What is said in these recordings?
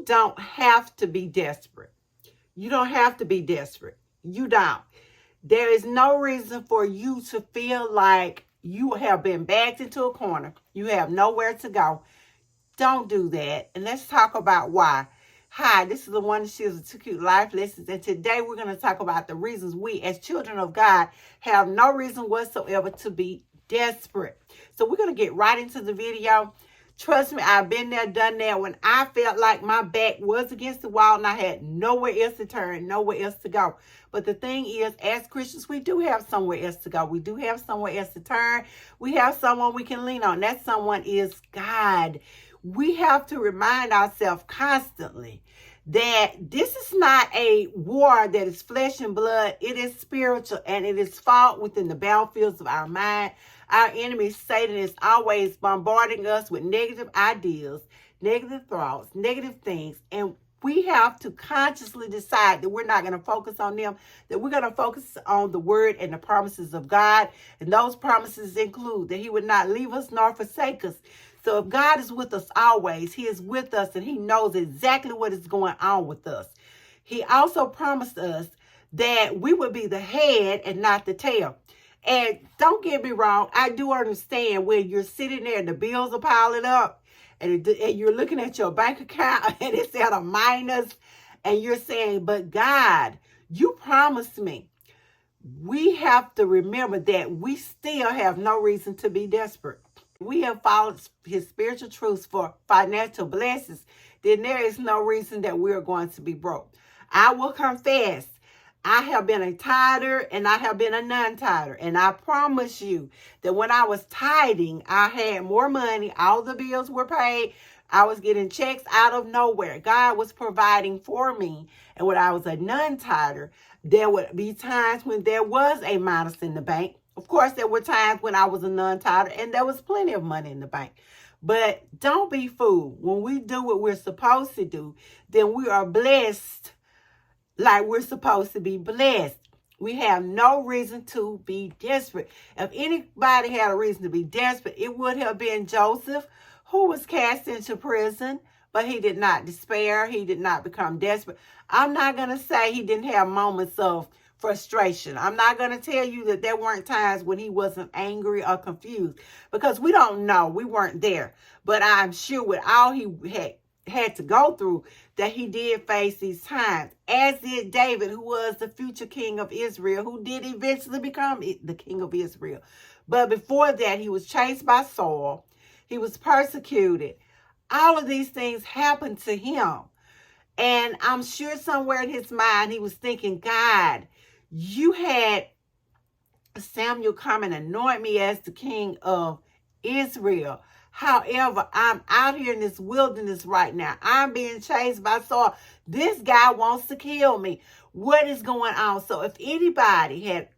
don't have to be desperate. You don't have to be desperate. You don't. There is no reason for you to feel like you have been backed into a corner. You have nowhere to go. Don't do that. And let's talk about why. Hi, this is the one that shares the 2 Cute Life Lessons. And today we're going to talk about the reasons we, as children of God, have no reason whatsoever to be desperate. So we're going to get right into the video. Trust me, I've been there, done that, when I felt like my back was against the wall and I had nowhere else to turn, nowhere else to go. But the thing is, as Christians, we do have somewhere else to go. We do have somewhere else to turn. We have someone we can lean on. That someone is God. We have to remind ourselves constantly that this is not a war that is flesh and blood. It is spiritual, and it is fought within the battlefields of our mind. Our enemy, Satan, is always bombarding us with negative ideas, negative thoughts, negative things. And we have to consciously decide that we're not going to focus on them, that we're going to focus on the word and the promises of God. And those promises include that he would not leave us nor forsake us. So if God is with us always, he is with us and he knows exactly what is going on with us. He also promised us that we would be the head and not the tail. And don't get me wrong, I do understand when you're sitting there and the bills are piling up and you're looking at your bank account and it's at a minus and you're saying, but God, you promised me. We have to remember that we still have no reason to be desperate. We have followed his spiritual truths for financial blessings, then there is no reason that we're going to be broke. I will confess, I have been a tither and I have been a non-tither. And I promise you that when I was tithing, I had more money. All the bills were paid. I was getting checks out of nowhere. God was providing for me. And when I was a non-tither, there would be times when there was a minus in the bank. Of course, there were times when I was a non-tither and there was plenty of money in the bank. But don't be fooled. When we do what we're supposed to do, then we are blessed like we're supposed to be blessed. We have no reason to be desperate. If anybody had a reason to be desperate, it would have been Joseph, who was cast into prison, but he did not despair. He did not become desperate. I'm not going to say he didn't have moments of frustration. I'm not going to tell you that there weren't times when he wasn't angry or confused, because we don't know. We weren't there. But I'm sure with all he had to go through, that he did face these times, as did David, who was the future king of Israel, who did eventually become the king of Israel. But before that, he was chased by Saul. He was persecuted. All of these things happened to him. And I'm sure somewhere in his mind, he was thinking, God, you had Samuel come and anoint me as the king of Israel. However, I'm out here in this wilderness right now. I'm being chased by Saul. This guy wants to kill me. What is going on? So if anybody had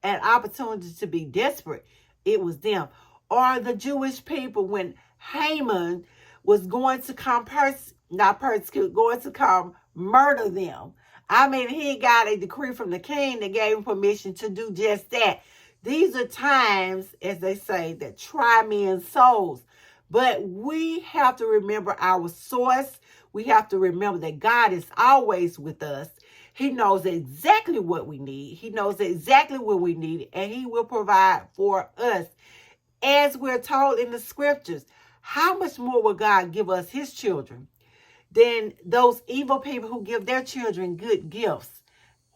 an opportunity to be desperate, it was them. Or the Jewish people, when Haman was going to come going to come murder them. I mean, he got a decree from the king that gave him permission to do just that. These are times, as they say, that try men's souls. But we have to remember our source. We have to remember that God is always with us. He knows exactly what we need. He knows exactly what we need, and he will provide for us. As we're told in the scriptures, how much more will God give us his children than those evil people who give their children good gifts?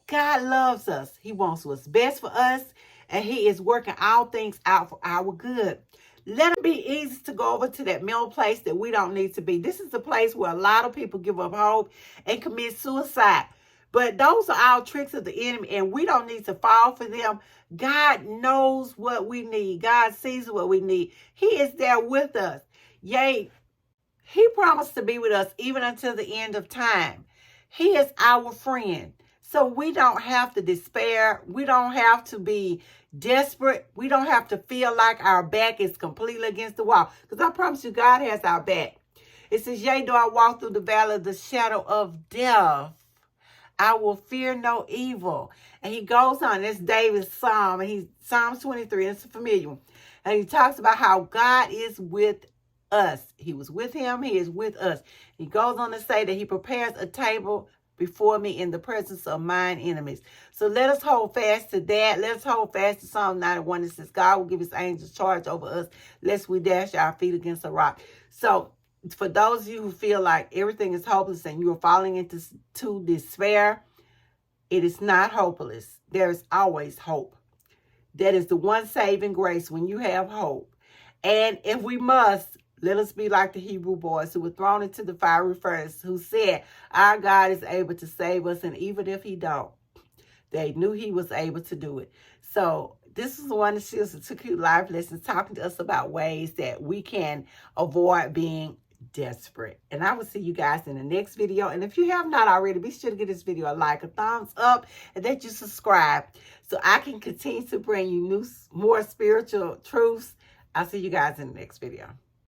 God loves us. He wants what's best for us, and he is working all things out for our good. Let it be easy to go over to that mental place that we don't need to be. This is the place where a lot of people give up hope and commit suicide. But those are all tricks of the enemy, and we don't need to fall for them. God knows what we need. God sees what we need. He is there with us. Yea, he promised to be with us even until the end of time. He is our friend. So we don't have to despair. We don't have to be desperate. We don't have to feel like our back is completely against the wall. Because I promise you, God has our back. It says, yea, though I walk through the valley of the shadow of death, I will fear no evil. And he goes on. It's David's psalm. And Psalms 23. It's a familiar one. And he talks about how God is with us. He was with him. He is with us. He goes on to say that he prepares a table before me in the presence of mine enemies. So let us hold fast to that. Let's hold fast to Psalm 91 that says God will give his angels charge over us lest we dash our feet against a rock. So for those of you who feel like everything is hopeless and you are falling into despair, it is not hopeless. There is always hope. That is the one saving grace when you have hope. And if we must, let us be like the Hebrew boys who were thrown into the fiery furnace, who said, our God is able to save us, and even if he don't, they knew he was able to do it. So this is one of Sheila Cute Life Lessons, talking to us about ways that we can avoid being desperate. And I will see you guys in the next video. And if you have not already, be sure to give this video a like, a thumbs up, and that you subscribe so I can continue to bring you more spiritual truths. I'll see you guys in the next video.